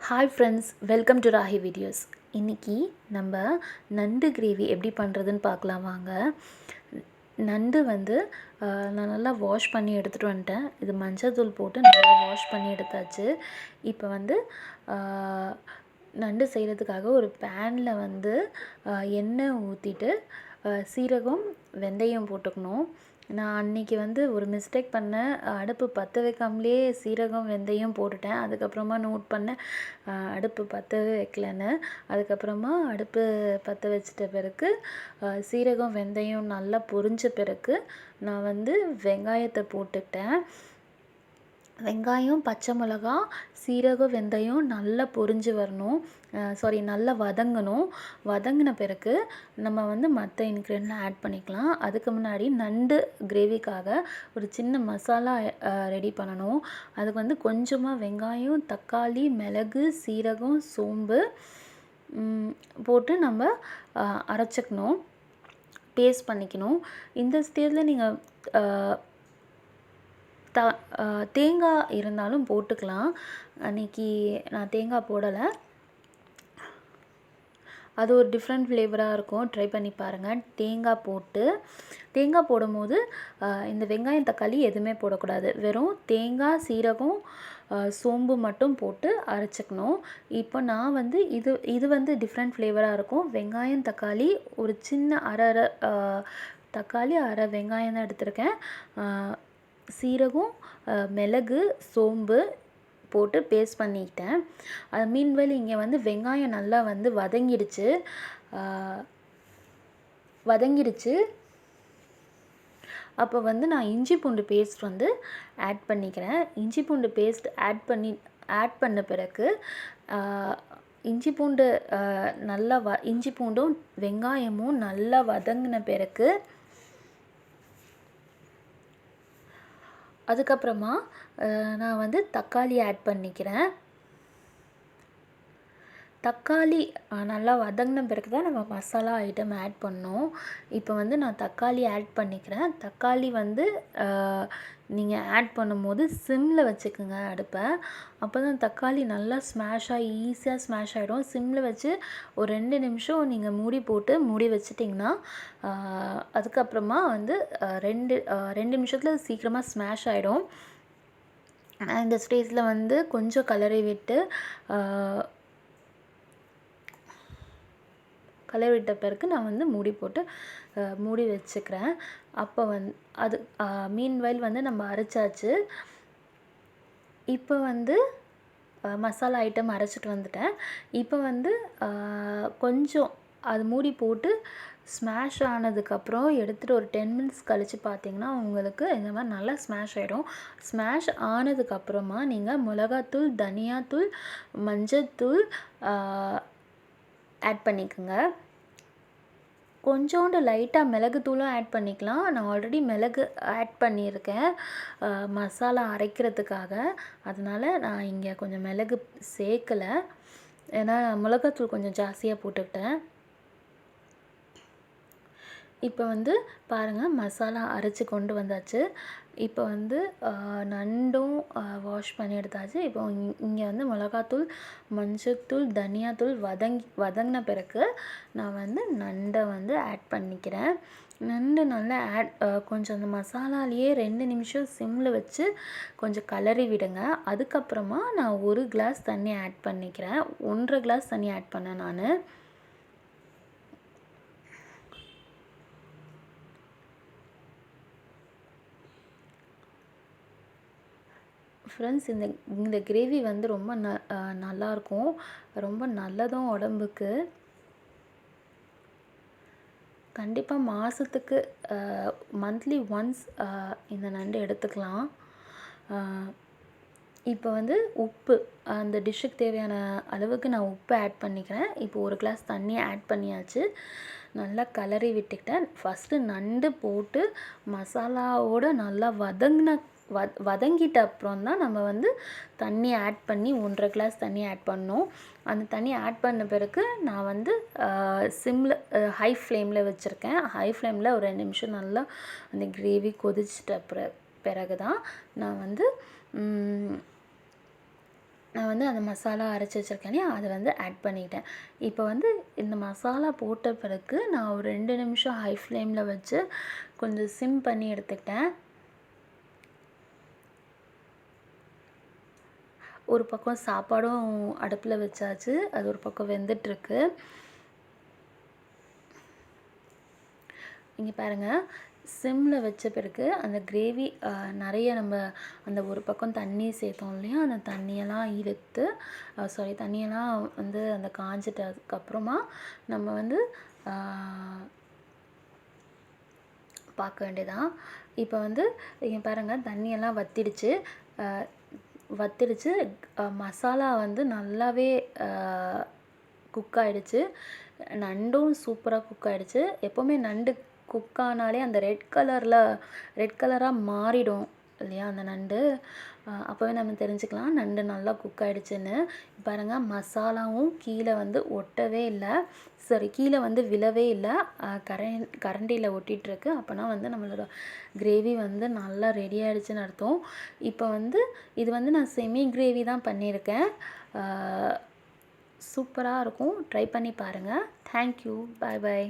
Hi friends, welcome to Rahi videos. இன்றைக்கி நம்ம நண்டு கிரேவி எப்படி பண்ணுறதுன்னு பார்க்கலாம் வாங்க. நண்டு நான் நல்லா வாஷ் பண்ணி எடுத்துகிட்டு வந்துட்டேன். இது மஞ்சள் தூள் போட்டு நல்லா வாஷ் பண்ணி எடுத்தாச்சு. இப்போ நண்டு செய்கிறதுக்காக ஒரு பேனில் எண்ணெய் ஊற்றிட்டு சீரகம் வெந்தயம் போட்டுக்கணும். நான் அன்றைக்கி ஒரு மிஸ்டேக் பண்ணேன். அடுப்பு பற்ற வைக்காமலே சீரகம் வெந்தயம் போட்டுட்டேன். அதுக்கப்புறமா நோட் பண்ணேன் அடுப்பு பற்றவே வைக்கலன்னு. அதுக்கப்புறமா அடுப்பு பற்ற வச்சிட்ட பிறகு சீரகம் வெந்தயம் நல்லா பொரிஞ்ச பிறகு நான் வெங்காயத்தை போட்டுட்டேன். வெங்காயம், பச்சை மிளகா, சீரகம், வெந்தயம் நல்லா பொரிஞ்சு வரணும். நல்லா வதங்கணும். வதங்கின பிறகு நம்ம மற்ற இன்க்ரீடியன்ட்லாம் ஆட் பண்ணிக்கலாம். அதுக்கு முன்னாடி நண்டு கிரேவிக்காக ஒரு சின்ன மசாலா ரெடி பண்ணணும். அதுக்கு கொஞ்சமாக வெங்காயம், தக்காளி, மிளகு, சீரகம், சோம்பு போட்டு நம்ம அரைச்சிக்கணும், பேஸ்ட் பண்ணிக்கணும். இந்த ஸ்டேஜில் நீங்கள் தேங்காய் இருந்தாலும் போட்டுக்கலாம். அன்றைக்கி நான் தேங்காய் போடலை. அது ஒரு டிஃப்ரெண்ட் ஃப்ளேவராக இருக்கும். ட்ரை பண்ணி பாருங்கள். தேங்காய் போடும்போது இந்த வெங்காயம், தக்காளி எதுவுமே போடக்கூடாது. வெறும் தேங்காய், சீரகம், சோம்பு மட்டும் போட்டு அரைச்சிக்கணும். இப்போ நான் இது டிஃப்ரெண்ட் ஃப்ளேவராக இருக்கும். வெங்காயம், தக்காளி ஒரு சின்ன அரை தக்காளி, அரை வெங்காயம் தான் எடுத்திருக்கேன். சீரகம், மிளகு, சோம்பு போட்டு பேஸ்ட் பண்ணிக்கிட்டேன். அது மீன்வெல் இங்கே வெங்காயம் நல்லா வதங்கிடுச்சு. அப்போ நான் இஞ்சி பூண்டு பேஸ்ட் ஆட் பண்ணிக்கிறேன். இஞ்சி பூண்டு பேஸ்ட் ஆட் பண்ண பிறகு இஞ்சி பூண்டும் வெங்காயமும் நல்லா வதங்கின பிறகு அதுக்கப்புறமா நான் தக்காளி ஆட் பண்ணிக்கிறேன். தக்காளி நல்லா வதங்கின பிறகு தான் நம்ம மசாலா ஐட்டம் ஆட் பண்ணோம். இப்போ நான் தக்காளி ஆட் பண்ணிக்கிறேன். தக்காளி நீங்கள் ஆட் பண்ணும்போது சிம்மில் வச்சுக்கோங்க அடுப்பை. அப்போ தான் தக்காளி நல்லா ஈஸியாக ஸ்மாஷ் ஆகிடும். சிம்மில் வச்சு ஒரு 2 நிமிஷம் நீங்கள் மூடி வச்சிட்டிங்கன்னா அதுக்கப்புறமா 2 நிமிஷத்தில் சீக்கிரமாக ஸ்மாஷ் ஆகிடும். இந்த ஸ்டேஜில் கொஞ்சம் கலரி விட்ட பிறகு நான் மூடி வச்சுக்கிறேன். அப்போ அது மீன்வைல் நம்ம அரைச்சாச்சு. இப்போ மசாலா ஐட்டம் அரைச்சிட்டு வந்துட்டேன். இப்போ கொஞ்சம் அது மூடி போட்டு ஸ்மாஷ் ஆனதுக்கப்புறம் எடுத்துகிட்டு ஒரு 10 மினிட்ஸ் கழித்து பார்த்திங்கன்னா உங்களுக்கு இந்த மாதிரி நல்லா ஸ்மாஷ் ஆகிடும். ஸ்மாஷ் ஆனதுக்கப்புறமா நீங்கள் மிளகாத்தூள், தனியாத்தூள், மஞ்சத்தூள் ஆட் பண்ணிக்கோங்க. கொஞ்சோண்டு லைட்டாக மிளகுத்தூளும் ஆட் பண்ணிக்கலாம். நான் ஆல்ரெடி மிளகு ஆட் பண்ணியிருக்கேன் மசாலா அரைக்கிறதுக்காக. அதனால் நான் இங்கே கொஞ்சம் மிளகு சேர்க்கலை. ஏன்னா மிளகாத்தூள் கொஞ்சம் ஜாஸ்தியாக போட்டுக்கிட்டேன். இப்போ பாருங்கள், மசாலா அரைச்சி கொண்டு வந்தாச்சு. இப்போ நண்டும் வாஷ் பண்ணி எடுத்தாச்சு. இப்போ இங்கே மிளகாத்தூள், மஞ்சத்தூள், தனியாத்தூள் வதங்கின பிறகு நான் நண்டை ஆட் பண்ணிக்கிறேன். நண்டு நல்லா கொஞ்சம் அந்த மசாலாலேயே 2 நிமிஷம் சிம்மில் வச்சு கொஞ்சம் கலரி விடுங்க. அதுக்கப்புறமா நான் 1 கிளாஸ் தண்ணி ஆட் பண்ணிக்கிறேன். 1.5 கிளாஸ் தண்ணி ஆட் பண்ணேன் நான். ஃப்ரெண்ட்ஸ், இந்த கிரேவி ரொம்ப நல்லாயிருக்கும். ரொம்ப நல்லதும் உடம்புக்கு. கண்டிப்பாக மாதத்துக்கு மந்த்லி ஒன்ஸ் இந்த நண்டு எடுத்துக்கலாம். இப்போ உப்பு அந்த டிஷ்ஷுக்கு தேவையான அளவுக்கு நான் உப்பு ஆட் பண்ணிக்கிறேன். இப்போ 1 கிளாஸ் தண்ணி ஆட் பண்ணியாச்சு. நல்லா கலரி விட்டுக்கிட்டேன். ஃபஸ்ட்டு நண்டு போட்டு மசாலாவோடு நல்லா வதங்கிட்ட அப்புறம் தான் நம்ம தண்ணி ஆட் பண்ணி 1.5 கிளாஸ் தண்ணி ஆட் பண்ணோம். அந்த தண்ணி ஆட் பண்ண பிறகு நான் சிம்மில் ஹை ஃப்ளேமில் வச்சுருக்கேன். ஹை ஃப்ளேமில் ஒரு 2 நிமிஷம் நல்லா அந்த கிரேவி கொதிச்சிட்ட பிறகு தான் நான் நான் வந்து அந்த மசாலா அரைச்சி வச்சுருக்கேன் இல்லையா, அதை வந்து ஆட் பண்ணிக்கிட்டேன். இப்போ வந்து இந்த மசாலா போட்ட பிறகு நான் ஒரு 2 நிமிஷம் ஹை ஃப்ளேமில் வச்சு கொஞ்சம் சிம் பண்ணி எடுத்துக்கிட்டேன். ஒரு பக்கம் சாப்பாடும் அடுப்பில் வச்சாச்சு, அது ஒரு பக்கம் வெந்துட்டுருக்கு. இங்கே பாருங்கள், சிம்மில் வச்ச பிறகு அந்த கிரேவி நிறைய நம்ம அந்த ஒரு பக்கம் தண்ணி சேர்த்தோம் இல்லையா, அந்த தண்ணியெல்லாம் இழுத்து தண்ணியெல்லாம் வந்து அந்த காஞ்சிட்டதுக்கப்புறமா நம்ம வந்து பார்க்க வேண்டியதான். இப்போ வந்து இங்கே பாருங்கள், தண்ணியெல்லாம் வத்திடுச்சு. மசாலா வந்து நல்லாவே குக் ஆகிடுச்சு. நண்டும் சூப்பராக குக் ஆகிடுச்சு. எப்போவுமே நண்டு குக் ஆனாலே அந்த ரெட் கலராக மாறிடும் இல்லையா அந்த நண்டு. அப்போவே நம்ம தெரிஞ்சுக்கலாம் நண்டு நல்லா குக் ஆகிடுச்சுன்னு. பாருங்கள், மசாலாவும் கீழே வந்து ஒட்டவே இல்லை, கீழே வந்து விழவே இல்லை, கரண்டியில் ஒட்டிகிட்ருக்கு. அப்போனா வந்து நம்மளோட கிரேவி வந்து நல்லா ரெடி ஆகிடுச்சுன்னு அர்த்தம். இப்போ வந்து இது வந்து நான் செமி கிரேவி தான் பண்ணியிருக்கேன். சூப்பராக இருக்கும், ட்ரை பண்ணி பாருங்கள். தேங்க்யூ, பாய் பாய்.